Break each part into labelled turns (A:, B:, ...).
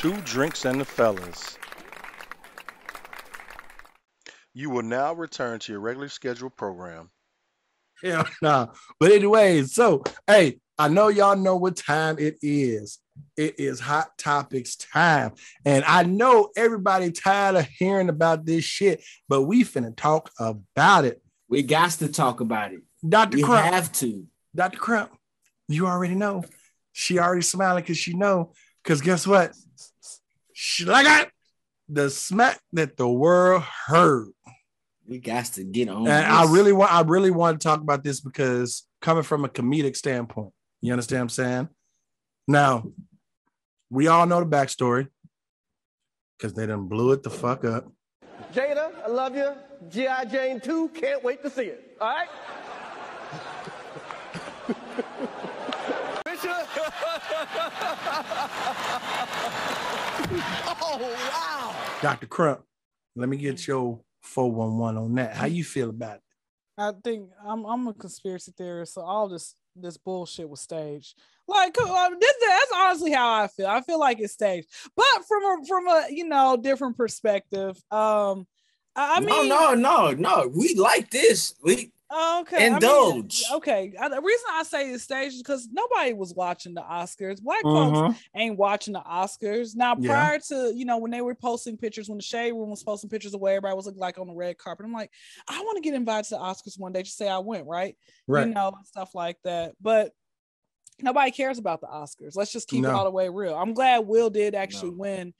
A: Two Drinks and the Fellas. You will now return to your regularly scheduled program.
B: Hell no. But anyway, so hey, I know y'all know what time it is. It is Hot Topics time. And I know everybody tired of hearing about this shit, but we finna talk about it.
C: We got to talk about it.
B: Dr. Crump.
C: We have to.
B: Dr. Crump, you already know. She already smiling because she know. Because guess what? She like the smack that the world heard.
C: We got to get on.
B: And I really want to talk about this because coming from a comedic standpoint, you understand what I'm saying? Now, we all know the backstory because they done blew it the fuck up.
D: Jada, I love you. G.I. Jane 2, can't wait to see it. All right? Oh, wow.
B: Dr. Crump, let me get your 411 on that. How you feel about it?
E: I think I'm a conspiracy theorist, so all this bullshit was staged. Like that's honestly how I feel. I feel like it's staged, but from a different perspective. I mean,
C: no. We like this. We
E: okay.
C: indulge.
E: The reason I say it's staged is because nobody was watching the Oscars. Black folks ain't watching the Oscars. Now, prior to when they were posting pictures, when the Shade Room was posting pictures of where everybody was looking like on the red carpet, I'm like, I want to get invited to the Oscars one day. Just say I went, right? And stuff like that. But nobody cares about the Oscars. Let's just keep it all the way real. I'm glad Will did actually win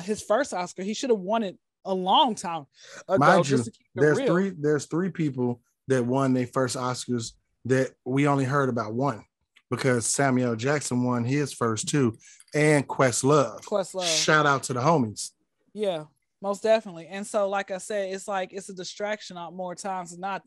E: his first Oscar. He should have won it a long time ago.
B: Mind you, there's three people that won their first Oscars that we only heard about one because Samuel Jackson won his first two, and Questlove. Shout out to the homies.
E: Yeah, most definitely. And so, like I said, it's like it's a distraction more times than not.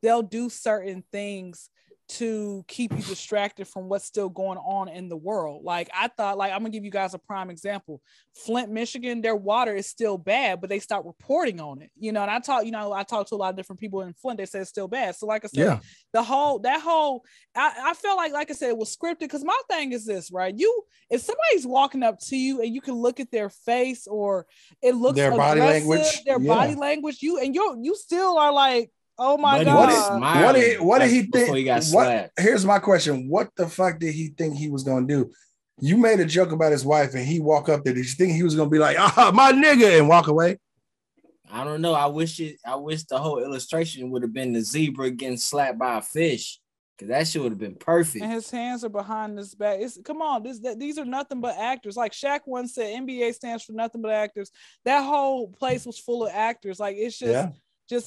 E: They'll do certain things to keep you distracted from what's still going on in the world. Like I thought, like I'm gonna give you guys a prime example. Flint, Michigan, their water is still bad, but they stopped reporting on it. And I talked to a lot of different people in Flint. They said it's still bad. So like I said, I felt like I said, it was scripted because my thing is this, right? If somebody's walking up to you and you can look at their face or it looks
B: their body
E: language, you still are like, oh my God!
B: What did he think?
C: He got slapped.
B: Here's my question: what the fuck did he think he was gonna do? You made a joke about his wife, and he walk up there. Did you think he was gonna be like, my nigga, and walk away?
C: I don't know. I wish the whole illustration would have been the zebra getting slapped by a fish, because that shit would have been perfect.
E: And his hands are behind his back. These are nothing but actors. Like Shaq once said, NBA stands for nothing but actors. That whole place was full of actors. Like it's just. Yeah.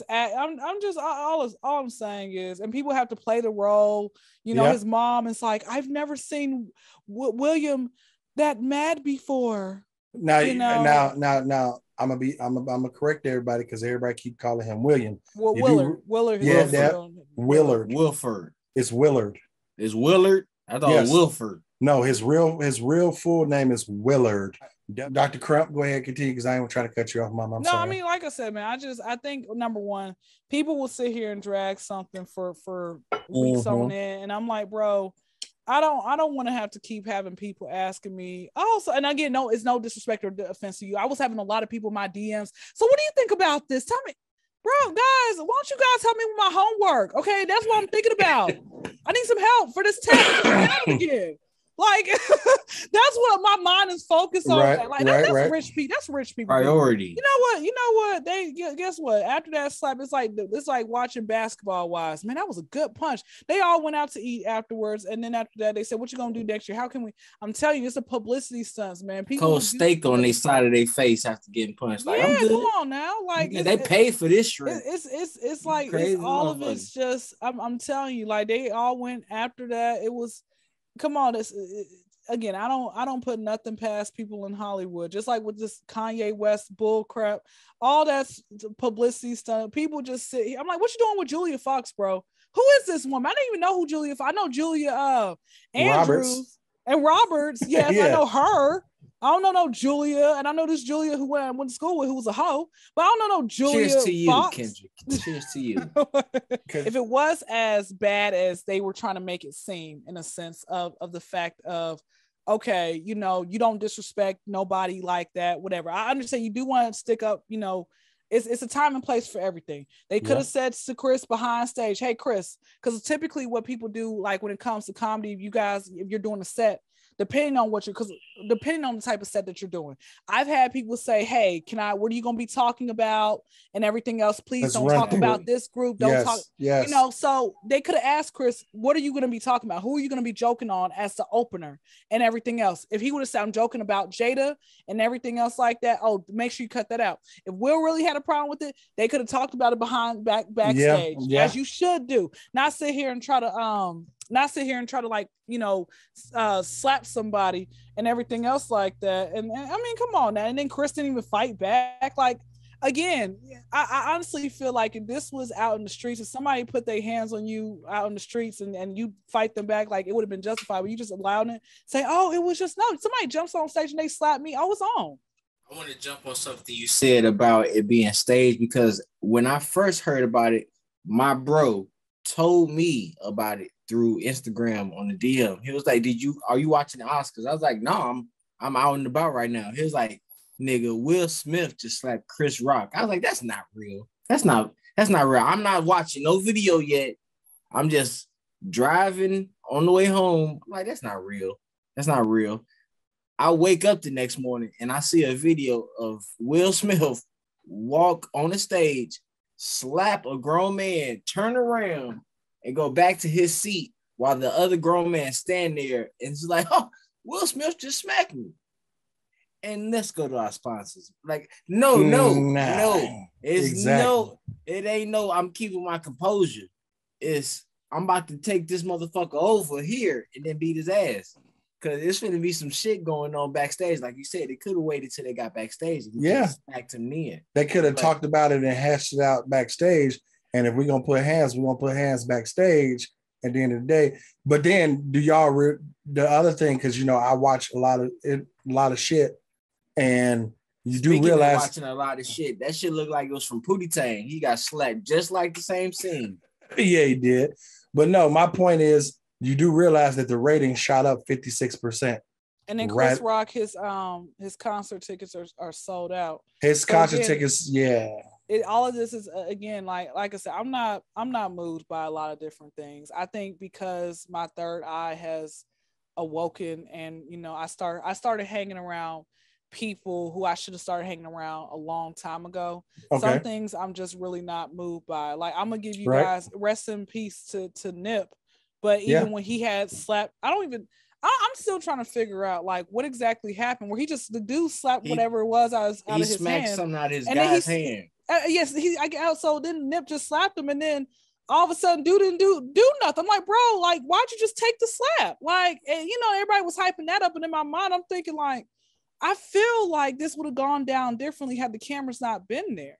E: I'm just all I'm saying is, and people have to play the role. His mom is like, I've never seen William that mad before.
B: Now, I'm gonna correct everybody because everybody keep calling him William.
E: Willard.
B: Willard.
C: Wilford.
B: It's Willard.
C: It's Willard. I thought it was Wilford.
B: No, his real full name is Willard. Dr. Crump, go ahead and continue because I ain't trying to cut you off, Mom. I'm sorry.
E: I mean, like I said, man, I think number one, people will sit here and drag something for weeks on end, and I'm like, bro, I don't want to have to keep having people asking me. Also, and again, no, it's no disrespect or offense to you. I was having a lot of people in my DMs. So, what do you think about this? Tell me, bro, guys. Why don't you guys help me with my homework? Okay, that's what I'm thinking about. I need some help for this test again. Like that's what my mind is focused on. That's rich people. That's rich people
C: priority.
E: You know what? They guess what? After that slap, it's like watching Basketball Wives. Man, that was a good punch. They all went out to eat afterwards, and then after that, they said, "What you gonna do next year? How can we?" I'm telling you, it's a publicity stunts, man. People
C: cold steak on their side of their face after getting punched. Like, I'm good.
E: Come on now, like
C: they paid for this shit.
E: It's like it's all of it's just. I'm telling you, like they all went after that. It was. Come on, again, I don't put nothing past people in Hollywood. Just like with this Kanye West bull crap, all that's publicity stuff. People just sit here. I'm like, what you doing with Julia Fox, bro? Who is this woman? I didn't even know who Julia Fox. I know Julia Andrews and Roberts. Yes, I know her. I don't know no Julia, and I know this Julia who I went to school with, who was a hoe, but I don't know no Julia.
C: Cheers to you,
E: Fox.
C: Kendrick. Cheers to you.
E: If it was as bad as they were trying to make it seem, in a sense of the fact of okay, you know, you don't disrespect nobody like that, whatever. I understand you do want to stick up, you know, it's a time and place for everything. They could have said to Chris behind stage, hey, Chris, because typically what people do, like when it comes to comedy, if you're doing a set, depending on depending on the type of set that you're doing. I've had people say, hey, what are you going to be talking about and everything else? Please don't talk about this group. Don't talk, you know, so they could have asked Chris, what are you going to be talking about? Who are you going to be joking on as the opener and everything else? If he would have said, I'm joking about Jada and everything else like that, oh, make sure you cut that out. If Will really had a problem with it, they could have talked about it backstage, as you should do. Not sit here and try to like, you know, slap somebody and everything else like that. And I mean, come on now. And then Chris didn't even fight back. Like, again, I honestly feel like if this was out in the streets, if somebody put their hands on you out in the streets and you fight them back, like it would have been justified. But you just allowed it, say, oh, it was just, no, somebody jumps on stage and they slapped me. I was on.
C: I want to jump on something you said about it being staged, because when I first heard about it, my bro told me about it through Instagram on the DM. He was like, are you watching the Oscars? I was like, no, I'm out and about right now. He was like, nigga, Will Smith just slapped Chris Rock. I was like, that's not real. That's not real. I'm not watching no video yet. I'm just driving on the way home. I'm like, that's not real. That's not real. I wake up the next morning and I see a video of Will Smith walk on the stage, slap a grown man, turn around, and go back to his seat while the other grown man stand there and it's like, oh, Will Smith just smacked me. And let's go to our sponsors. Like, no. It's exactly. It ain't no, I'm keeping my composure. It's, I'm about to take this motherfucker over here and then beat his ass. Because it's going to be some shit going on backstage. Like you said, they could have waited till they got backstage. And smacked him in.
B: They could have talked about it and hashed it out backstage. And if we're going to put hands, we're going to put hands backstage at the end of the day. But then do y'all, the other thing, because, you know, I watch a lot of shit. And you do realize
C: watching a lot of shit. That shit looked like it was from Pootie Tang. He got slapped just like the same scene.
B: Yeah, he did. But no, my point is, you do realize that the ratings shot up 56%.
E: And then Chris Rock, his concert tickets are sold out.
B: His concert tickets,
E: all of this is again, like I said, I'm not moved by a lot of different things. I think because my third eye has awoken, and you know, I started hanging around people who I should have started hanging around a long time ago. Okay. Some things I'm just really not moved by. Like, I'm gonna give you guys rest in peace to Nip. But even when he had slapped, I'm still trying to figure out like what exactly happened. Where the dude slapped whatever it was out of his hand. He
C: smacked something out of his guy's hand.
E: So then Nip just slapped him, and then all of a sudden dude didn't do nothing. I'm like, bro, like, why'd you just take the slap? Like, and you know, everybody was hyping that up, and in my mind I'm thinking like, I feel like this would have gone down differently had the cameras not been there.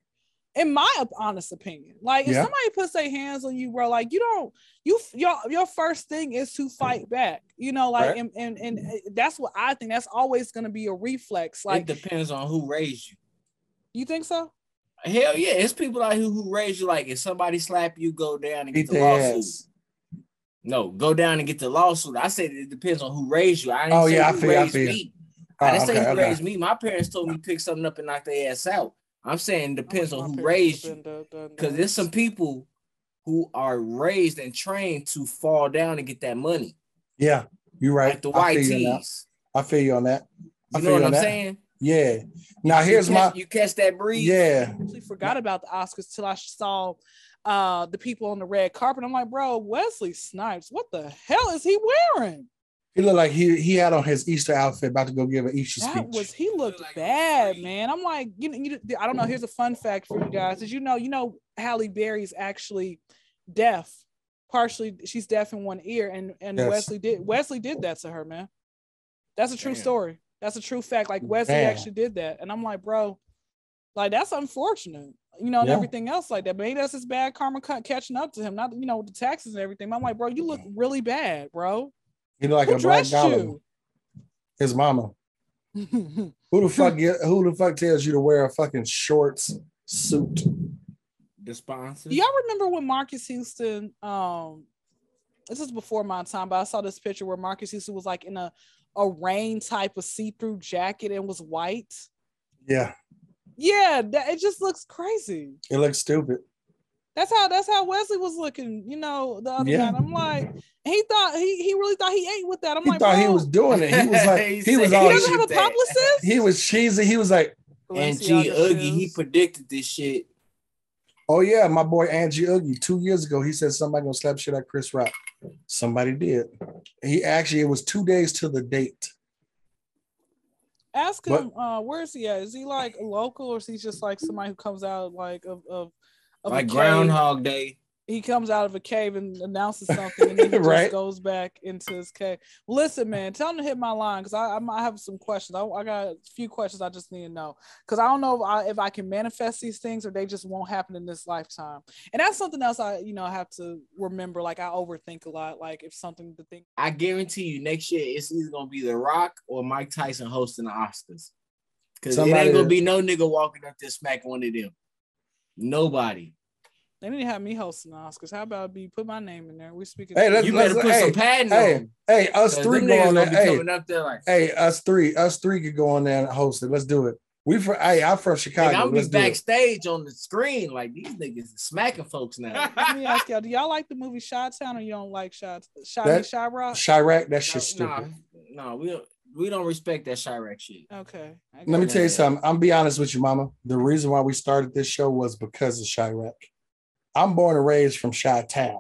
E: In my honest opinion, like if somebody puts their hands on you, bro, like your first thing is to fight back, you know, like, and that's what I think. That's always going to be a reflex. Like,
C: it depends on who raised you.
E: You think so?
C: Hell yeah, it's people like who raised you. Like, if somebody slap you, go down and get the lawsuit. No, go down and get the lawsuit. I said it depends on who raised you. I didn't say who raised me. I didn't say who raised me. My parents told me to pick something up and knock their ass out. I'm saying it depends on who raised you. Because there's some people who are raised and trained to fall down and get that money.
B: Yeah, you're right.
C: Like the white tees.
B: I feel you on that.
C: You know what I'm saying?
B: Yeah. Now
C: you catch that breeze.
B: Yeah.
E: I actually forgot about the Oscars till I saw the people on the red carpet. I'm like, bro, Wesley Snipes, what the hell is he wearing?
B: He looked like he had on his Easter outfit, about to go give an Easter speech.
E: He looked bad, man. I'm like, I don't know. Here's a fun fact for you guys. Did you know Halle Berry's actually deaf? Partially, she's deaf in one ear, and yes. Wesley did that to her, man. That's a true story. That's a true fact. Like, Wesley actually did that, and I'm like, bro, like, that's unfortunate, and everything else like that. Maybe that's his bad karma catching up to him. Not, with the taxes and everything. I'm like, bro, you look really bad, bro.
B: You look like a black goblin. His mama. Who the fuck tells you to wear a fucking shorts suit?
C: The sponsor.
E: Do y'all remember when Marcus Houston? This is before my time, but I saw this picture where Marcus Houston was like in a a rain type of see-through jacket and was white.
B: Yeah.
E: Yeah, it just looks crazy.
B: It looks stupid.
E: That's how Wesley was looking, you know, the other night. I'm like, he really thought he ate with that.
B: He thought he was doing it. He was like, he
E: doesn't have a publicist.
B: He was cheesy. He was like,
C: Angie Oogie, he predicted this shit.
B: Oh yeah, my boy Angie Oogie, 2 years ago, he said somebody gonna slap shit at Chris Rock. Somebody did. It was 2 days to the date.
E: Ask him, where is he at? Is he like a local, or is he just like somebody who comes out like of
C: like Groundhog Day?
E: He comes out of a cave and announces something, and then he just goes back into his cave. Listen, man, tell him to hit my line because I have some questions. I got a few questions I just need to know because I don't know if I can manifest these things or they just won't happen in this lifetime. And that's something else I have to remember. Like I overthink a lot. Like if something to think.
C: I guarantee you, next year it's either gonna be The Rock or Mike Tyson hosting the Oscars because it ain't gonna be no nigga walking up there smacking one of them. Nobody.
E: They need to have me hosting the Oscars. How about put my name in there? We speaking.
C: Hey, you better put some padding on.
B: Hey, us three go on there.
C: Hey,
B: us three could go on there and host it. Let's do it. I'm from Chicago.
C: I'm be backstage on the screen like these niggas are smacking folks now.
E: Let me ask y'all: do y'all like the movie Chi-Town or you don't like Chirac?
B: Chirac, that shit's stupid.
C: No, we don't respect that Chirac shit.
E: Okay.
B: Let me tell you something. I'm be honest with you, Mama. The reason why we started this show was because of Chirac. I'm born and raised from Chi-Town.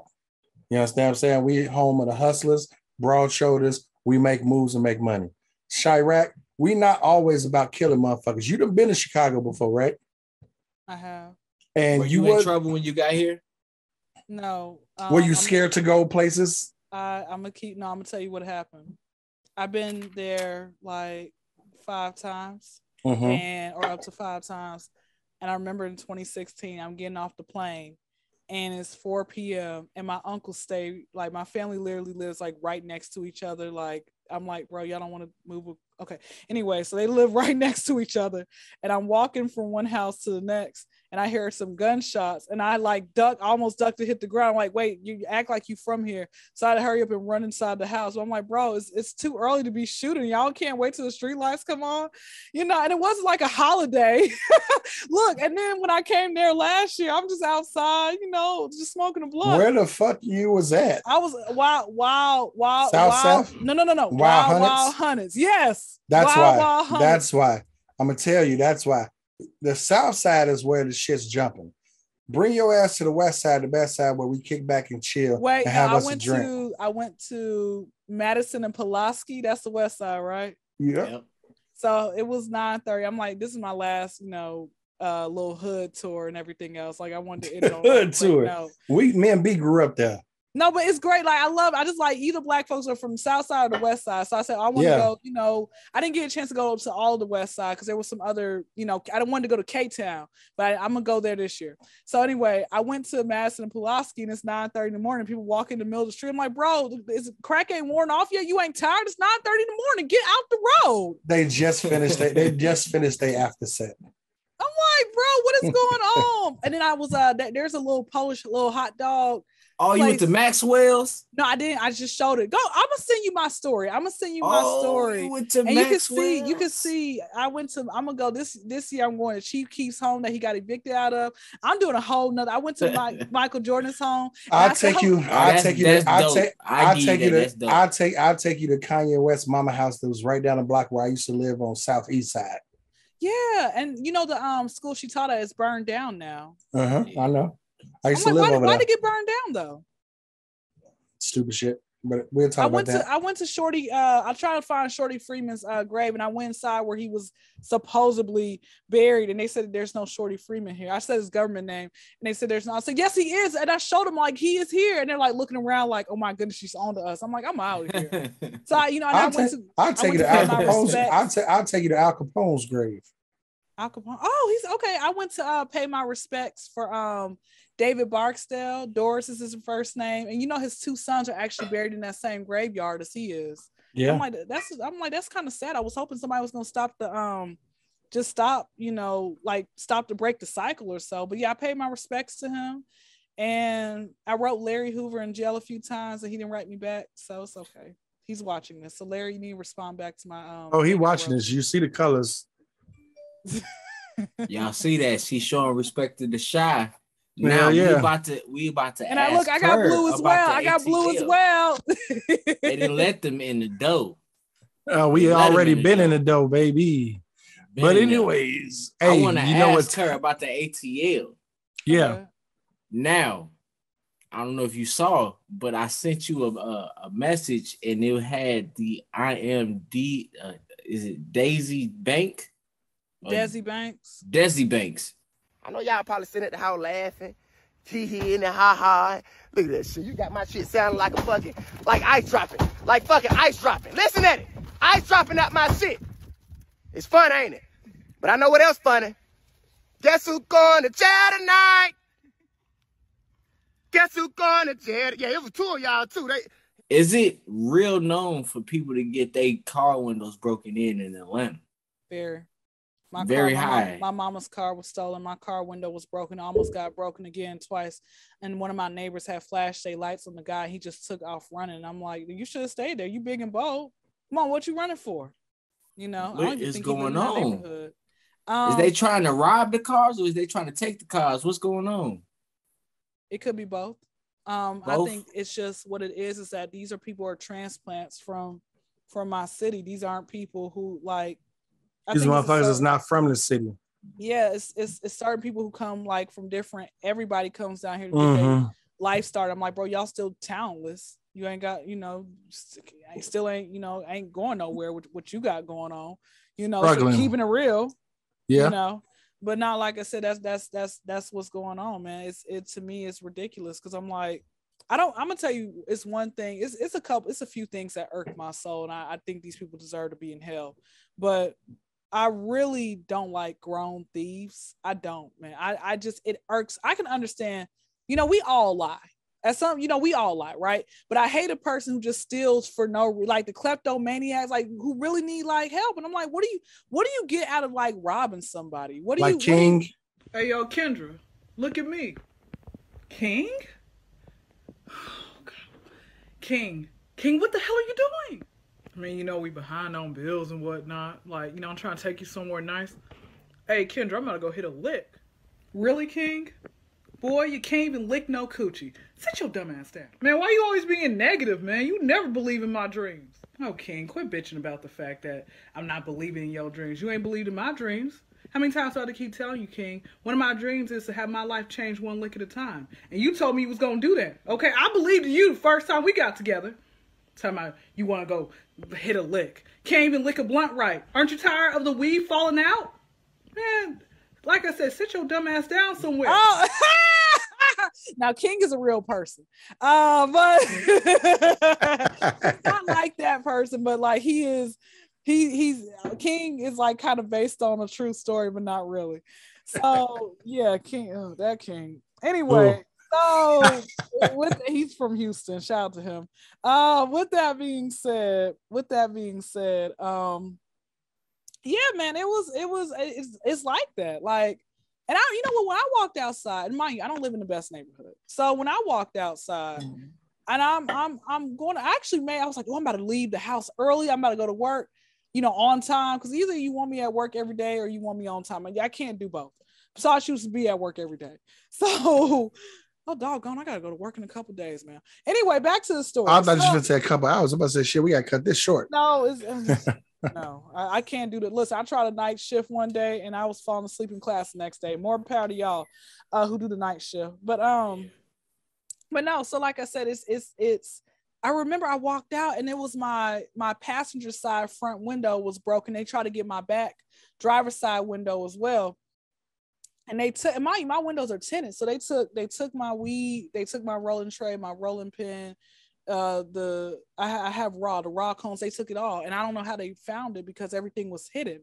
B: You understand what I'm saying? We home of the hustlers, broad shoulders. We make moves and make money. Chirac, we not always about killing motherfuckers. You done been to Chicago before, right?
E: I have.
B: And
C: were you in trouble when you got here?
E: No.
B: Were you scared to go places?
E: I'm gonna tell you what happened. I've been there like 5 times or up to 5 times. And I remember in 2016, I'm getting off the plane. And it's 4 p.m. and my uncle stayed, like my family literally lives like right next to each other. Like, I'm like, bro, y'all don't want to move. Okay. Anyway, so they live right next to each other. And I'm walking from one house to the next and I hear some gunshots and I like almost ducked to hit the ground. I'm like, wait, you act like you from here. So I had to hurry up and run inside the house. So I'm like, bro, it's too early to be shooting. Y'all can't wait till the street lights come on. And it wasn't like a holiday. Look, and then when I came there last year, I'm just outside, just smoking a blunt.
B: Where the fuck you was at?
E: I was wild.
B: South?
E: No. Wild Hunters. Yes.
B: That's why. I'm gonna tell you. That's why. The South Side is where the shit's jumping. Bring your ass to the West Side, the best side, where we kick back and chill.
E: Wait,
B: and have us a drink.
E: I went to Madison and Pulaski. That's the West Side, right?
B: Yeah. Yep.
E: So it was 9:30. I'm like, this is my last, little hood tour and everything else. Like I wanted to end it on
B: hood tour. No. Me and B grew up there.
E: No, but it's great. Like I just like either black folks are from the South Side or the West Side. So I said I want to go. I didn't get a chance to go up to all of the West Side because there was some other. I didn't want to go to K-Town, but I'm gonna go there this year. So anyway, I went to Madison and Pulaski, and it's 9:30 in the morning. People walk in the middle of the street. I'm like, bro, is crack ain't worn off yet? You ain't tired? It's 9:30 in the morning. Get out the road.
B: They just finished. They just finished their after set.
E: I'm like, bro, what is going on? And then I was there's a little Polish hot dog.
C: Oh, you went to Maxwell's?
E: No, I didn't. I just showed it. Go. I'm gonna send you my story.
C: You went to
E: and
C: Maxwell's?
E: you can see. I'm gonna go this year. I'm going to Chief Keef's home that he got evicted out of. I'm doing a whole nother. I went to Michael Jordan's home.
B: I'll take you to Kanye West's mama house that was right down the block where I used to live on Southeast Side.
E: Yeah, and the school she taught at is burned down now.
B: I know. I used to live over there.
E: Why did it get burned down though?
B: Stupid shit. But we'll talk about that.
E: I went to Shorty. I tried to find Shorty Freeman's grave, and I went inside where he was supposedly buried, and they said there's no Shorty Freeman here. I said his government name, and they said there's no. I said yes, he is, and I showed them like he is here, and they're like looking around like, oh my goodness, she's on to us. I'm like, I'm out of here. So
B: I'll take you to Al Capone's. I'll take you to Al Capone's grave.
E: Al Capone. Oh, he's okay. I went to pay my respects for David Barksdale. Doris is his first name, and his 2 sons are actually buried in that same graveyard as he is.
B: Yeah,
E: I'm like that's kind of sad. I was hoping somebody was gonna stop the stop to break the cycle or so. But yeah, I paid my respects to him, and I wrote Larry Hoover in jail a few times, and he didn't write me back, so it's okay. He's watching this. So Larry, you need to respond back to my
B: Oh, he watching this. You see the colors.
C: Y'all see that? She's showing respect to the shy.
B: Now
C: we about to
E: and I got blue as well. I got blue as well.
C: They didn't let them in the dough.
B: We already been in the dough, baby. But anyways,
C: I want to ask her about the ATL.
B: Yeah. Okay.
C: Now, I don't know if you saw, but I sent you a message, and it had the IMD. Is it Daisy Bank?
E: Desi Banks.
C: Desi Banks.
D: I know y'all probably sitting at the house laughing, hee-hee and ha-ha. Look at that shit. You got my shit sounding like a fucking, like ice dropping. Like fucking ice dropping. Listen at it. Ice dropping out my shit. It's fun, ain't it? But I know what else funny. Guess who's going to jail tonight? Guess who's going to jail? Yeah, it was two of y'all too.
C: Is it real known for people to get their car windows broken in Atlanta?
E: Very
C: high.
E: My mama's car was stolen. My car window was broken. I almost got broken again twice. And one of my neighbors had flashed their lights on the guy. He just took off running. I'm like, you should have stayed there. You big and bold. Come on, what you running for? You know,
C: what is going on? Is they trying to rob the cars, or is they trying to take the cars? What's going on?
E: It could be both. I think it's just what it is that these are people who are transplants from my city. These aren't people who like.
B: These motherfuckers is not from the city.
E: Yeah, it's certain people who come like from different. Everybody comes down here to get their life started. I'm like, bro, y'all still talentless. You ain't got, still ain't, ain't going nowhere with what you got going on. So keeping it real.
B: Yeah.
E: But not like I said, that's what's going on, man. It to me is ridiculous because I'm like, I'm gonna tell you, it's one thing. It's a few things that irk my soul, and I think these people deserve to be in hell. But I really don't like grown thieves. I don't, man. I just, it irks. I can understand, we all lie. At some, we all lie, right? But I hate a person who just steals for like the kleptomaniacs, like who really need like help. And I'm like, what do you get out of like robbing somebody? What do
B: like
E: you
B: King?
F: Hey, yo, Kyndra, look at me. King? Oh, God. King, what the hell are you doing? I mean, we behind on bills and whatnot. Like, I'm trying to take you somewhere nice. Hey, Kyndra, I'm gonna go hit a lick. Really, King? Boy, you can't even lick no coochie. Sit your dumb ass down. Man, why you always being negative, man? You never believe in my dreams. Oh, King, quit bitching about the fact that I'm not believing in your dreams. You ain't believed in my dreams. How many times do I have to keep telling you, King? One of my dreams is to have my life change one lick at a time. And you told me you was gonna do that. Okay, I believed in you the first time we got together. Talking about you want to go hit a lick. Can't even lick a blunt right. Aren't you tired of the weed falling out? Man, like I said, sit your dumb ass down somewhere.
E: Oh. Now King is a real person, but not like that person. But like he's King is like kind of based on a true story, but not really. So yeah, King, that King. Anyway. So he's from Houston. Shout out to him. With that being said, yeah, man, it's like that. Like, and you know what? When I walked outside, and mind you, I don't live in the best neighborhood. So when I walked outside, and I'm going to actually, man, I was like, oh, I'm about to leave the house early. I'm about to go to work, on time, because either you want me at work every day or you want me on time. I can't do both. So I choose to be at work every day. So. Oh, doggone, I gotta go to work in a couple days, man. Anyway, back to the story.
B: I thought you were gonna say a couple hours. I'm about to say, shit, we gotta cut this short.
E: No, no, I can't do that. Listen, I tried a night shift one day and I was falling asleep in class the next day. More power to y'all who do the night shift. But no, so like I said, it's I remember I walked out and it was my passenger side front window was broken. They tried to get my back driver's side window as well. And they took my windows are tinted, so they took my weed, they took my rolling tray, my rolling pin, I have the raw cones. They took it all, and I don't know how they found it because everything was hidden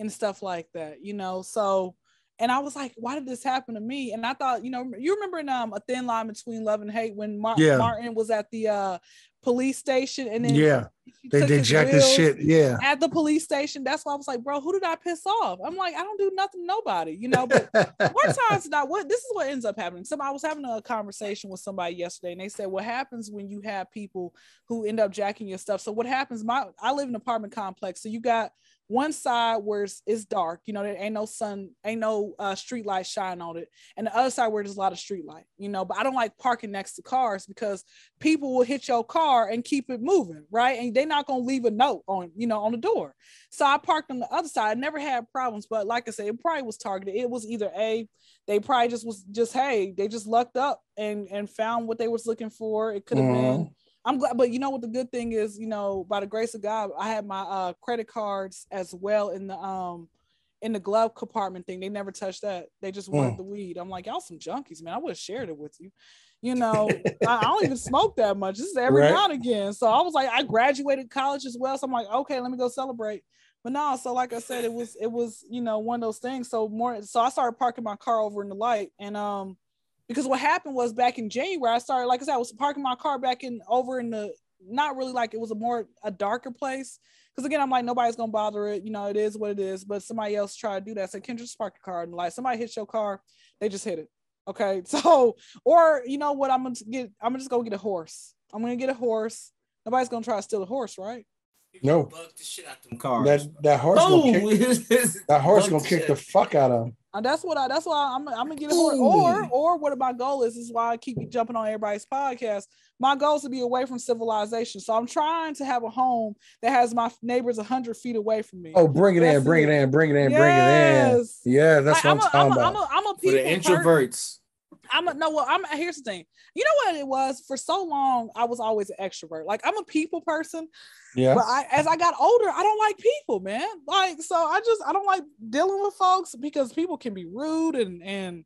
E: and stuff like that, So, and I was like, why did this happen to me? And I thought, you remember in A Thin Line Between Love and Hate when Martin was at the police station, and then
B: they jacked this shit. Yeah,
E: at the police station. That's why I was like, bro, who did I piss off? I'm like, I don't do nothing to nobody, you know. But more times not. What this is what ends up happening. I was having a conversation with somebody yesterday, and they said, what happens when you have people who end up jacking your stuff? So what happens? I live in an apartment complex, so you got one side where it's dark, you know, there ain't no sun, ain't no street light shine on it, and the other side where there's a lot of street light, you know. But I don't like parking next to cars because people will hit your car and keep it moving, right? And they're not gonna leave a note on, you know, on the door. So I parked on the other side. I never had problems, but like I said, it probably was targeted. It was either they probably hey, they just lucked up and found what they was looking for. It could have been. I'm glad, but you know what the good thing is, you know, by the grace of God, I had my credit cards as well in the glove compartment thing. They never touched that. They just wanted the weed. I'm like, y'all some junkies, man. I would have shared it with you. You know, I don't even smoke that much. This is every now and again. So I was like, I graduated college as well. So I'm like, okay, let me go celebrate. But no, so like I said, it was, you know, one of those things. So I started parking my car over in the light, and because what happened was back in January, I started, like I said, I was parking my car over in the, not really like it was a darker place. Because again, I'm like, nobody's going to bother it. You know, it is what it is. But somebody else tried to do that. So Kyndra, just park your car in the light. Somebody hits your car, they just hit it. Okay. So, or you know what, I'm just going to get a horse. I'm going to get a horse. Nobody's going to try to steal a horse, right?
B: No.
C: Bug the shit out them cars.
B: That horse gonna kick the fuck out of him.
E: That's why I'm gonna get a horse. Or what my goal is why I keep jumping on everybody's podcast. My goal is to be away from civilization. So I'm trying to have a home that has my neighbors 100 feet away from me.
B: Oh, bring it in. Yeah, that's what I'm talking about.
E: I'm a people
C: for the introverts.
E: Here's the thing. You know what it was? For so long, I was always an extrovert. Like, I'm a people person. Yeah. But as I got older, I don't like people, man. Like, so I don't like dealing with folks because people can be rude and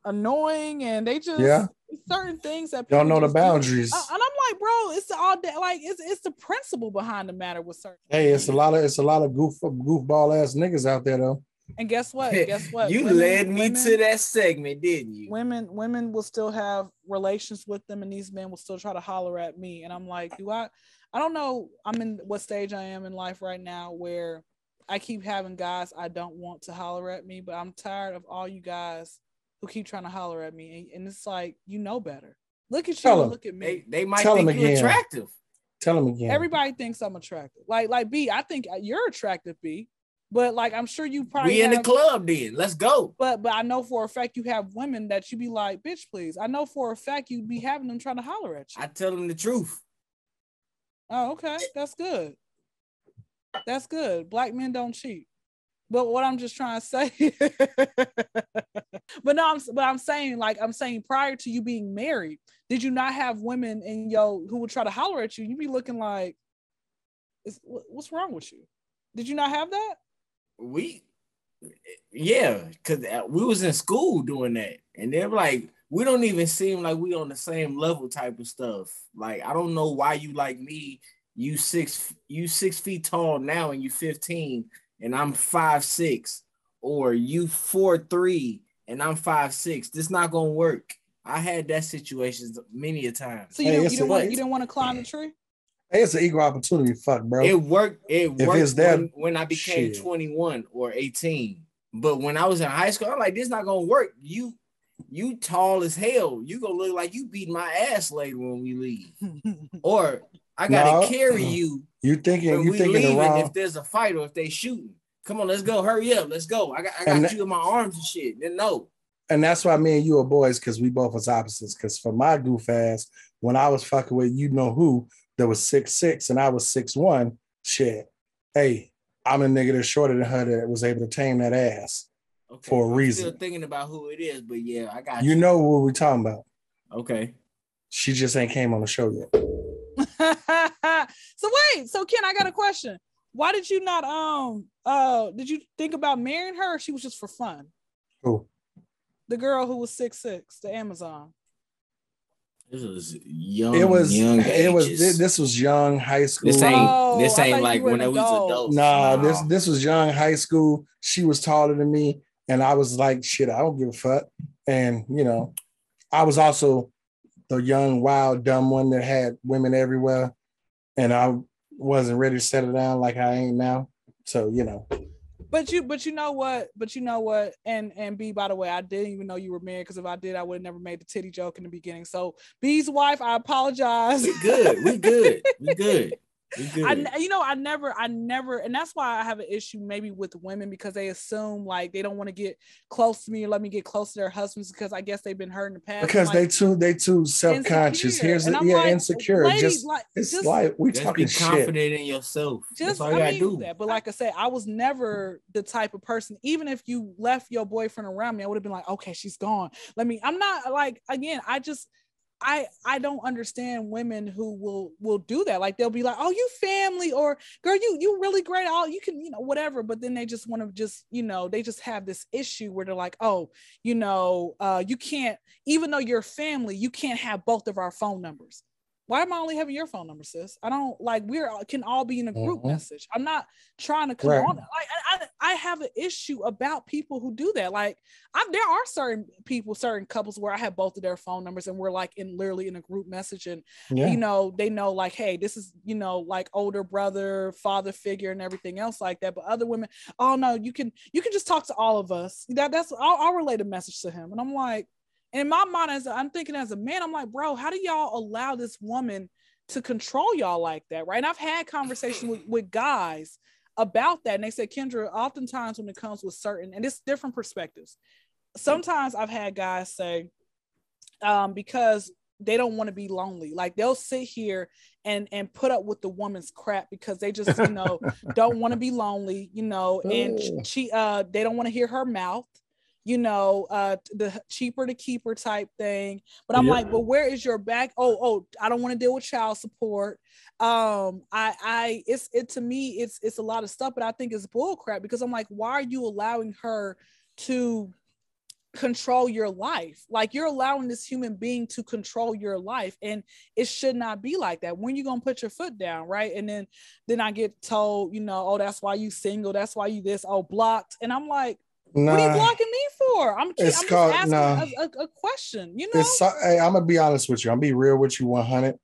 E: annoying, and they just certain things that people
B: don't know the boundaries.
E: And I'm like, bro, it's all that. Like, it's the principle behind the matter with certain.
B: Hey, it's a lot of goofball ass niggas out there though.
E: And guess what?
C: You led me to that segment, didn't you?
E: Women will still have relations with them, and these men will still try to holler at me. And I'm like, I don't know. I'm in what stage I am in life right now where I keep having guys I don't want to holler at me, but I'm tired of all you guys who keep trying to holler at me. And it's like, you know better. Look at you, look at me.
C: They might think you're attractive.
B: Tell them again.
E: Everybody thinks I'm attractive. Like B, I think you're attractive, B. But like, I'm sure you probably
C: we in the club then. Let's go.
E: But I know for a fact you have women that you be like, bitch, please. I know for a fact you'd be having them trying to holler at you.
C: I tell them the truth.
E: Oh, okay. That's good. That's good. Black men don't cheat. But what I'm just trying to say, I'm saying prior to you being married, did you not have women in who would try to holler at you? You'd be looking like, what's wrong with you? Did you not have that?
C: Because we was in school doing that, and they're like, we don't even seem like we on the same level type of stuff. Like, I don't know why you like me. You 6 feet tall now, and you 15, and I'm 5'6", or you 4'3", and I'm 5'6". This not gonna work. I had that situation many a time.
E: So you didn't want to climb the tree?
B: Hey, it's an equal opportunity, fuck, bro.
C: It worked when I became 21 or 18. But when I was in high school, I'm like, this not gonna work. You tall as hell. You gonna look like you beat my ass later when we leave. Or I gotta carry you.
B: You thinking around
C: if there's a fight or if they shooting. Come on, let's go. Hurry up, let's go. I got you in my arms and shit. Then no.
B: And that's why me and you are boys, because we both was opposites. Because for my goof ass, when I was fucking with you know who, that was 6'6" and I was 6'1", shit. Hey, I'm a nigga that's shorter than her that was able to tame that ass for a reason.
C: I'm still thinking about who it is, but yeah, I got you.
B: You know what we're talking about.
C: Okay.
B: She just ain't came on the show yet.
E: So Ken, I got a question. Why did you not did you think about marrying her, or she was just for fun?
B: Who?
E: The girl who was 6'6", the Amazon.
C: This was young.
B: This was young high school.
C: This ain't like when it was adults.
B: Nah, this was young high school. She was taller than me, and I was like, shit, I don't give a fuck. And you know, I was also the young, wild, dumb one that had women everywhere, and I wasn't ready to settle down like I ain't now. So, you know.
E: But you know what, and B, by the way, I didn't even know you were married, because if I did, I would have never made the titty joke in the beginning. So B's wife, I apologize.
C: We good.
E: I never, and that's why I have an issue maybe with women, because they assume like they don't want to get close to me or let me get close to their husbands, because I guess they've been hurt in the past.
B: Because they too self-conscious. Here's the insecure. Ladies, it's like we talking
C: be confident in yourself.
E: That's all you gotta do. But like I said, I was never the type of person. Even if you left your boyfriend around me, I would have been like, okay, she's gone. I'm not like, again, I don't understand women who will do that. Like they'll be like, oh, you family, or girl, you really great. All you can, whatever. But then they just want to they just have this issue where they're like, oh, you can't, even though you're family, you can't have both of our phone numbers. Why am I only having your phone number, sis? I don't like, can all be in a group message. I'm not trying to come on. Like I have an issue about people who do that. Like there are certain couples where I have both of their phone numbers and we're like literally in a group message, and they know like, hey, this is, like older brother, father figure and everything else like that. But other women, oh no, you can just talk to all of us. I'll relate a message to him. And I'm like, in my mind, I'm thinking as a man, I'm like, bro, how do y'all allow this woman to control y'all like that, right? And I've had conversations with guys about that, and they said, Kyndra, oftentimes when it comes with certain, and it's different perspectives, sometimes I've had guys say, because they don't want to be lonely, like they'll sit here and put up with the woman's crap because they just, don't want to be lonely, and they don't want to hear her mouth. The cheaper to keeper type thing. But I'm like, but where is your back? Oh, I don't want to deal with child support. To me, it's a lot of stuff, but I think it's bull crap, because I'm like, why are you allowing her to control your life? Like, you're allowing this human being to control your life, and it should not be like that. When you gonna put your foot down, right? And then I get told, oh, that's why you single, that's why you this, blocked. And I'm like, what are you blocking me for? I'm just asking a question,
B: Hey, I'm gonna be honest with you. I'm gonna be real with you 100.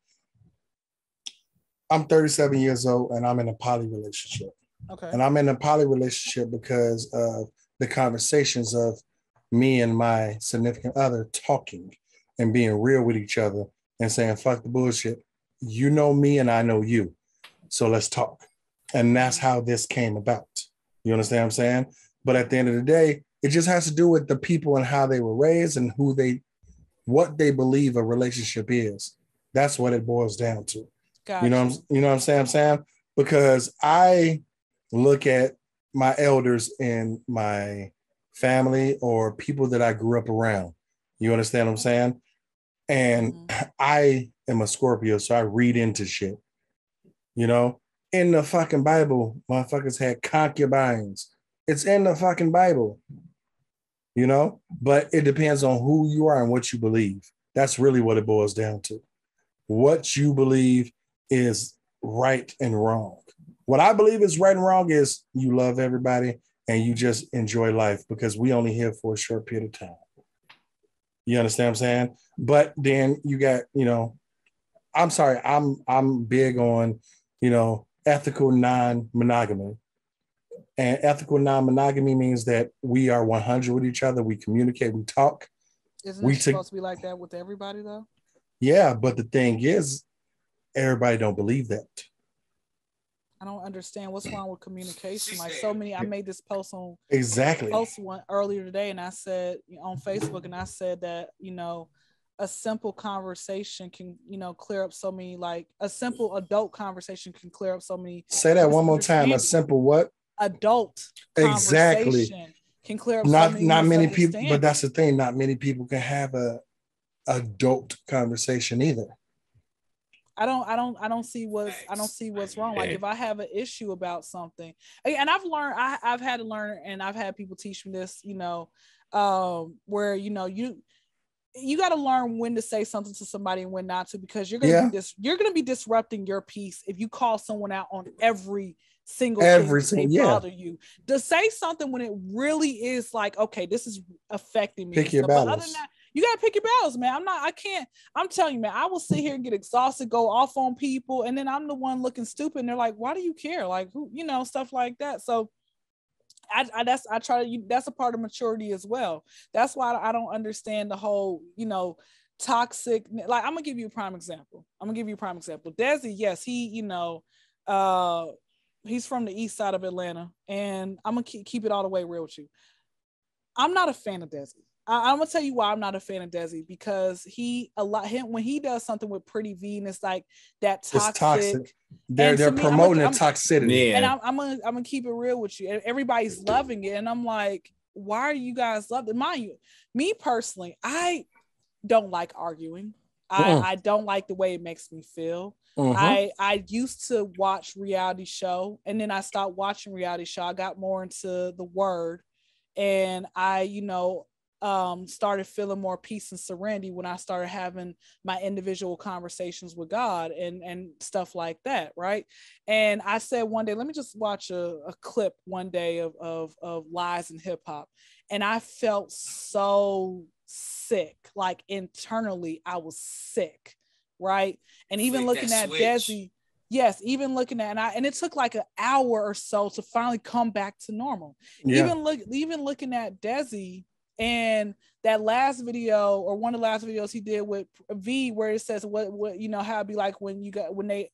B: I'm 37 years old and I'm in a poly relationship.
E: Okay.
B: And I'm in a poly relationship because of the conversations of me and my significant other talking and being real with each other and saying, fuck the bullshit. You know me and I know you. So let's talk. And that's how this came about. You understand what I'm saying? But at the end of the day, it just has to do with the people and how they were raised and what they believe a relationship is. That's what it boils down to.
E: Gotcha.
B: You know what I'm saying, Sam? Because I look at my elders in my family or people that I grew up around. You understand what I'm saying? And I am a Scorpio, so I read into shit. In the fucking Bible, motherfuckers had concubines. It's in the fucking Bible, but it depends on who you are and what you believe. That's really what it boils down to. What you believe is right and wrong. What I believe is right and wrong is you love everybody and you just enjoy life, because we only here for a short period of time. You understand what I'm saying? But then you got, I'm sorry, I'm big on, ethical non-monogamy. And ethical non-monogamy means that we are 100 with each other. We communicate, we talk.
E: Isn't it supposed to be like that with everybody, though?
B: Yeah, but the thing is, everybody don't believe that.
E: I don't understand what's wrong with communication. Like so many, I made this post on one earlier today, and I said on Facebook, and I said that a simple conversation can clear up so many. Like a simple adult conversation can clear up so many.
B: Say that one more time. A simple what?
E: Adult conversation can clear up
B: not many people, but that's the thing, not many people can have a adult conversation either.
E: I don't see what's wrong. Like if I have an issue about something, and I've had to learn, and I've had people teach me this, where you got to learn when to say something to somebody and when not to, because you're gonna be disrupting your peace if you call someone out on every single thing bother you. To say something when it really is like, okay, this is affecting me.
B: Pick your
E: battles.
B: But other than that,
E: You gotta pick your battles, man. I'm telling you, man, I will sit here and get exhausted, go off on people, and then I'm the one looking stupid, and they're like, why do you care? Like, who, stuff like that. So that's a part of maturity as well. That's why I don't understand the whole, toxic. Like, I'm gonna give you a prime example. Desi, yes, he, he's from the east side of Atlanta, and I'm gonna keep it all the way real with you. I'm not a fan of Desi. I'm gonna tell you why I'm not a fan of Desi, because when he does something with Pretty V, and it's like that toxic.
B: It's toxic. They're promoting the toxicity.
E: Yeah. And I'm gonna keep it real with you. Everybody's loving it, and I'm like, why are you guys loving it? Mind you, me personally, I don't like arguing. I don't like the way it makes me feel. I used to watch reality show, and then I stopped watching reality show. I got more into the word, and I, started feeling more peace and serenity when I started having my individual conversations with God and stuff like that, right? And I said one day, let me just watch a clip one day of lies and hip hop, and I felt so sick, like internally I was sick, right? And even looking at Desi, yes, even looking at, and it took like an hour or so to finally come back to normal. Yeah. Even looking at Desi and that last video, or one of the last videos he did with V, where it says what how it'd be like when they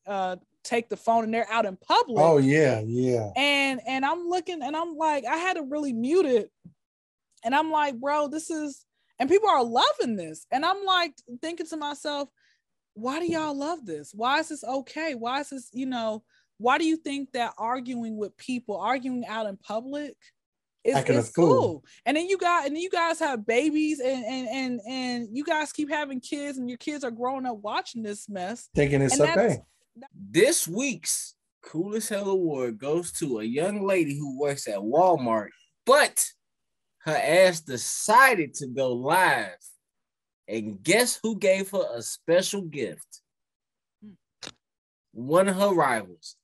E: take the phone and they're out in public.
B: Oh yeah.
E: And I'm looking, and I'm like, I had to really mute it, and I'm like, bro, this is, and people are loving this, and I'm like thinking to myself, why do y'all love this? Why is this okay? Why is this, why do you think that arguing out in public is cool? And then you guys have babies, and you guys keep having kids, and your kids are growing up watching this mess,
B: thinking it's okay.
C: This week's Coolest Hell Award goes to a young lady who works at Walmart, but her ass decided to go live. And guess who gave her a special gift? One of her rivals.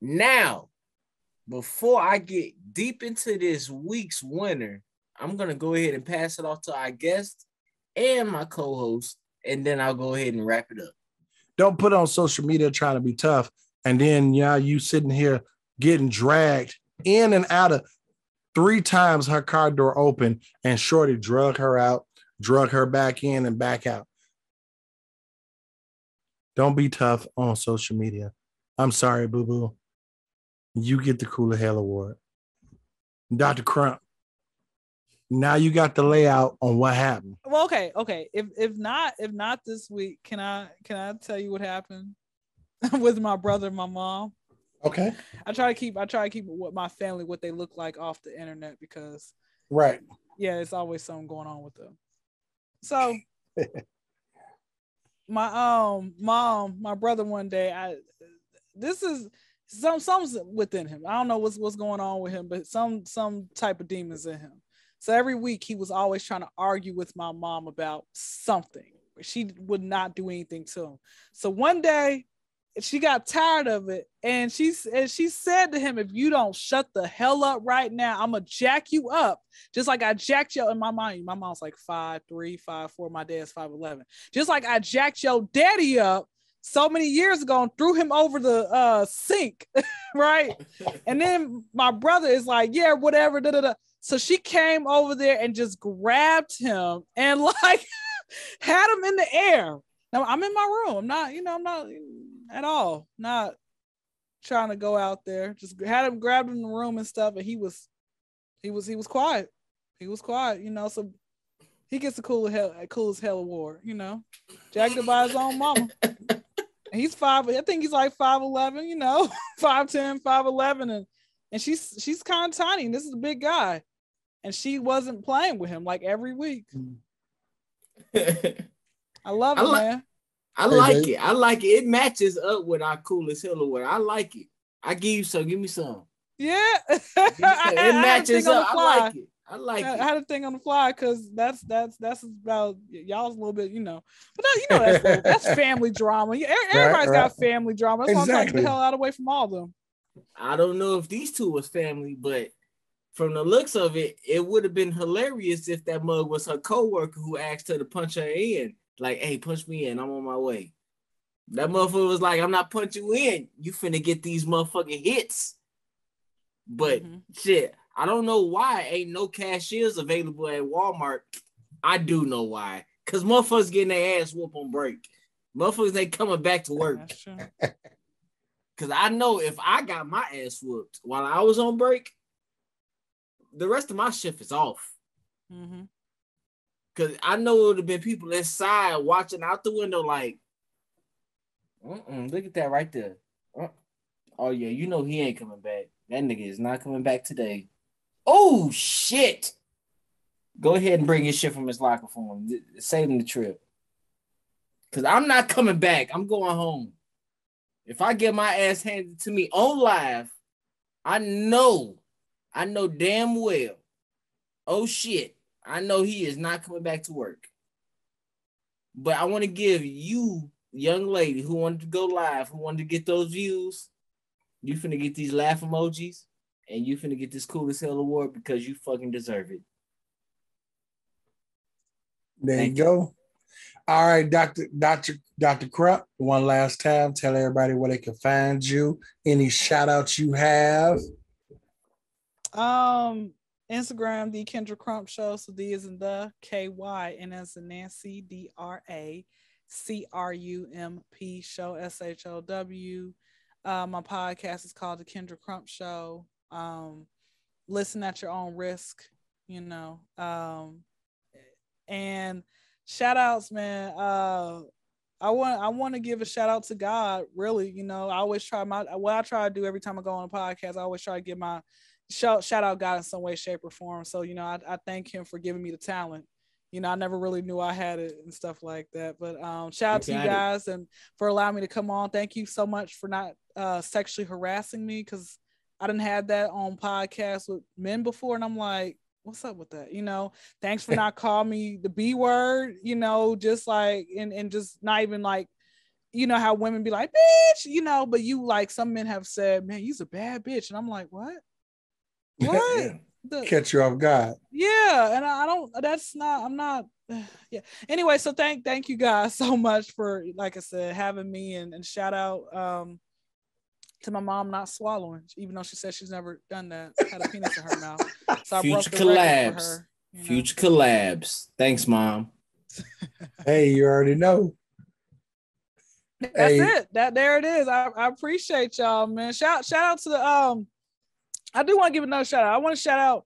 C: Now, before I get deep into this week's winner, I'm going to go ahead and pass it off to our guest and my co-host, and then I'll go ahead and wrap it up.
B: Don't put on social media trying to be tough, and then you sitting here getting dragged in and out of 3 times her car door open, and Shorty drug her back in and back out. Don't be tough on social media. I'm sorry, boo-boo. You get the Cooler Hell Award. Dr. Crump, now you got the layout on what happened.
E: Well, okay. If not this week, can I tell you what happened with my brother and my mom?
B: Okay.
E: I try to keep what my family, what they look like off the internet, because
B: right.
E: Yeah, it's always something going on with them. So my brother one day, this is something's within him. I don't know what's going on with him, but some type of demons in him. So every week he was always trying to argue with my mom about something. She would not do anything to him. So one day she got tired of it, and she said to him, if you don't shut the hell up right now, I'm gonna jack you up, just like I jacked you. In my mind, my mom's like 5'3", 5'4", my dad's 5'11", just like I jacked your daddy up so many years ago and threw him over the sink. Right? And then my brother is like, yeah, whatever, da, da, da. So she came over there and just grabbed him and like had him in the air. Now I'm in my room. I'm not at all not trying to go out there. Just had him, grabbed him in the room and stuff, and he was quiet. He was quiet, So he gets the coolest hell award, jacked up by his own mama. And he's 5. I think he's like 5'11", 5'10", 5'11", and she's kind of tiny. And this is a big guy, and she wasn't playing with him like every week. I love it, man.
C: I like it. I like it. It matches up with our Coolest Hell Award. I like it. I give you some. Give me some.
E: Yeah.
C: It matches up. I like it.
E: I had a thing on the fly because that's about y'all's a little bit, But that's family drama. Everybody's got family drama. That's why I'm taking the hell out away from all of them.
C: I don't know if these two was family, but from the looks of it, it would have been hilarious if that mug was her coworker who asked her to punch her in. Like, hey, punch me in. I'm on my way. That motherfucker was like, I'm not punching you in. You finna get these motherfucking hits. But shit, I don't know why ain't no cashiers available at Walmart. I do know why. Because motherfuckers getting their ass whooped on break. Motherfuckers ain't coming back to work. Because I know if I got my ass whooped while I was on break, the rest of my shift is off. Because I know it would have been people inside watching out the window like, look at that right there. Oh, yeah, you know he ain't coming back. That nigga is not coming back today. Oh, shit. Go ahead and bring his shit from his locker for him. Save him the trip. Because I'm not coming back. I'm going home. If I get my ass handed to me on live, I know damn well, oh, shit, I know he is not coming back to work. But I want to give you, young lady who wanted to go live, who wanted to get those views, you finna get these laugh emojis, and you finna get this cool as hell award because you fucking deserve it.
B: There you go. All right, Dr. Crump, one last time, tell everybody where they can find you. Any shout outs you have?
E: Instagram, the Kyndra Crump Show. So D is in the KY, and as in Nancy, DRACRUMP Show, SHOW. My podcast is called the Kyndra Crump Show. Listen at your own risk, you know. And shout outs, man. I want to give a shout out to God, really. You know, I always try what I try to do every time I go on a podcast, I always try to give my shout out God in some way, shape, or form. So, you know, I thank him for giving me the talent. You know, I never really knew I had it and stuff like that. But shout out to you guys and for allowing me to come on. Thank you so much for not sexually harassing me, because I didn't have that on podcasts with men before. And I'm like, what's up with that? You know, thanks for not calling me the B word, you know, just like, and just not even like, you know, how women be like, bitch, you know, but you like, some men have said, man, you's a bad bitch. And I'm like, what?
B: Catch you off guard.
E: Yeah. And I'm not, yeah. Anyway, so thank you guys so much for, like I said, having me, and shout out to my mom not swallowing, even though she said she's never done that, had a penis in her mouth. So I
C: Future
E: broke the record for her.
C: Future collabs. Thanks, Mom.
B: Hey, you already know.
E: That's it. There it is. I appreciate y'all, man. Shout out to the I do want to give another shout out. I want to shout out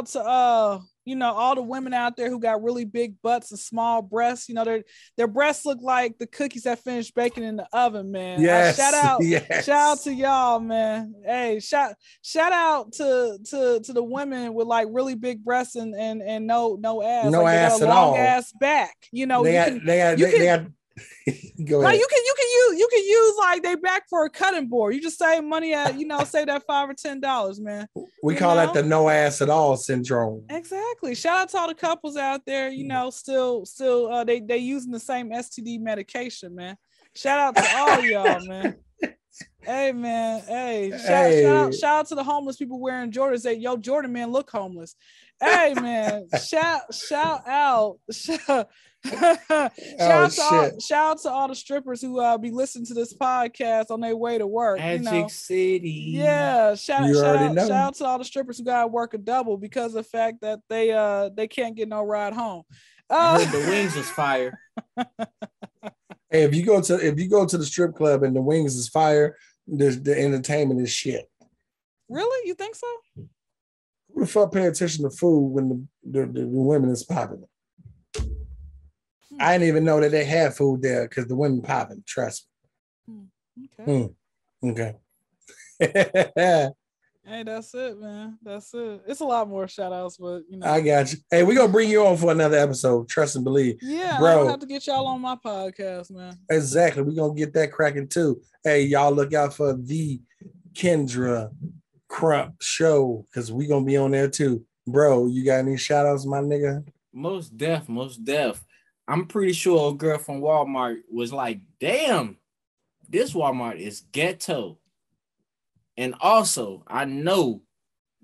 E: to you know, all the women out there who got really big butts and small breasts. You know, their breasts look like the cookies that finished baking in the oven, man.
B: Yes.
E: Shout out to y'all, man. Hey, shout out to the women with like really big breasts and no ass.
B: No
E: like
B: ass
E: at
B: all.
E: Long ass back. You know,
B: they got Go
E: no,
B: ahead.
E: you can use like they back for a cutting board. You just save money at, you know, save that $5 or $10, man.
B: We call that the no ass at all syndrome.
E: Exactly. Shout out to all the couples out there, you know, still they using the same STD medication, man. Shout out to all y'all, man. Hey man, shout out to the homeless people wearing Jordans. Say, yo, Jordan man, look homeless. Hey man, shout out. Shout out to all the strippers who be listening to this podcast on their way to work.
C: Magic City.
E: Yeah, shout out to all the strippers who gotta work a double because of the fact that they can't get no ride home.
C: I heard the wings was fire.
B: Hey, if you go to the strip club and the wings is fire, the entertainment is shit.
E: Really? You think so?
B: Who the fuck pay attention to food when the women is popping? I didn't even know that they had food there because the women popping. Trust me. Okay.
E: Hey, that's it, man. That's it. It's a lot more shout outs, but you know.
B: I got you. Hey, we're gonna bring you on for another episode. Trust and believe.
E: Yeah,
B: bro.
E: I'll have to get y'all on my podcast, man.
B: Exactly. We're gonna get that cracking too. Hey, y'all look out for the Kyndra Crump show because we're gonna be on there too. Bro, you got any shout outs, my nigga?
C: Most deaf. I'm pretty sure a girl from Walmart was like, damn, this Walmart is ghetto. And also, I know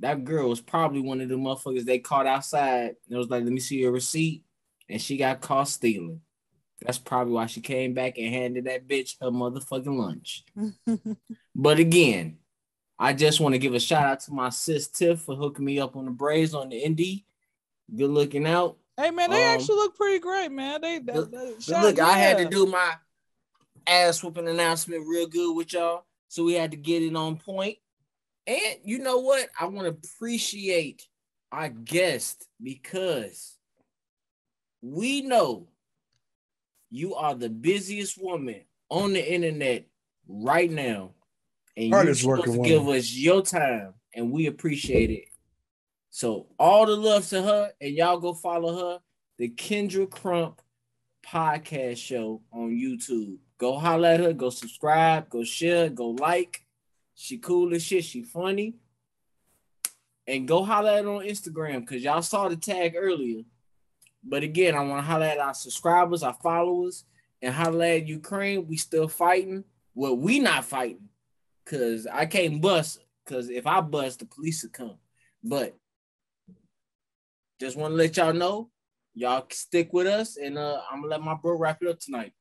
C: that girl was probably one of the motherfuckers they caught outside. It was like, let me see your receipt. And she got caught stealing. That's probably why she came back and handed that bitch her motherfucking lunch. But again, I just want to give a shout out to my sis Tiff for hooking me up on the braids on the Indy. Good looking out.
E: Hey man, they actually look pretty great, man.
C: Look, I had to do my ass whooping announcement real good with y'all, so we had to get it on point. And you know what? I want to appreciate our guest because we know you are the busiest woman on the internet right now, and you're supposed to give us your time, and we appreciate it. So all the love to her, and y'all go follow her, the Kyndra Crump podcast show on YouTube. Go holler at her, go subscribe, go share, go like. She cool as shit, she funny. And go holler at her on Instagram, because y'all saw the tag earlier. But again, I want to holler at our subscribers, our followers, and holler at Ukraine. We still fighting. Well, we not fighting, because I can't bust, because if I bust, the police will come. But just want to let y'all know, y'all stick with us, and I'm going to let my bro wrap it up tonight.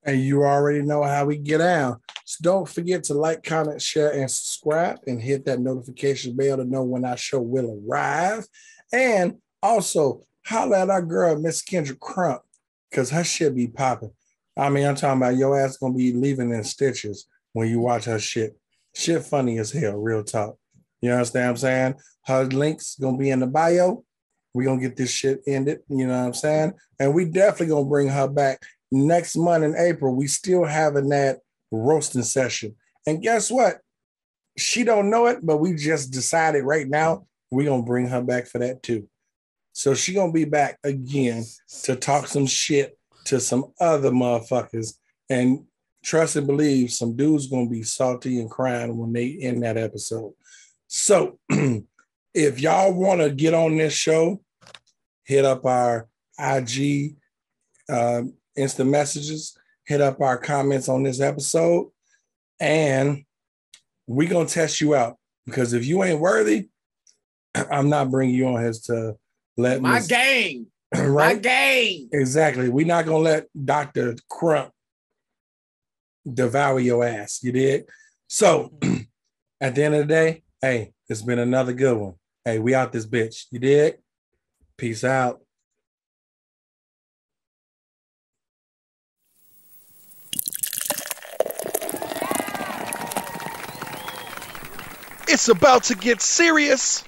B: And you already know how we get out. So don't forget to like, comment, share, and subscribe, and hit that notification bell to know when our show will arrive. And also, holler at our girl, Miss Kyndra Crump, because her shit be popping. I mean, I'm talking about your ass going to be leaving in stitches when you watch her shit. Shit funny as hell, real talk. You understand what I'm saying? Her links going to be in the bio. We're going to get this shit ended, you know what I'm saying? And we definitely going to bring her back next month in April. We still having that roasting session. And guess what? She don't know it, but we just decided right now we're going to bring her back for that too. So she going to be back again to talk some shit to some other motherfuckers. And trust and believe, some dudes going to be salty and crying when they end that episode. So if y'all want to get on this show, hit up our IG instant messages, hit up our comments on this episode, and we're going to test you out. Because if you ain't worthy, I'm not bringing you on here to let
C: my gang.
B: Right?
C: My gang.
B: Exactly. We're not going to let Dr. Crump devour your ass. You did? So at the end of the day, hey, it's been another good one. Hey, we out this bitch. You did? Peace out.
A: It's about to get serious.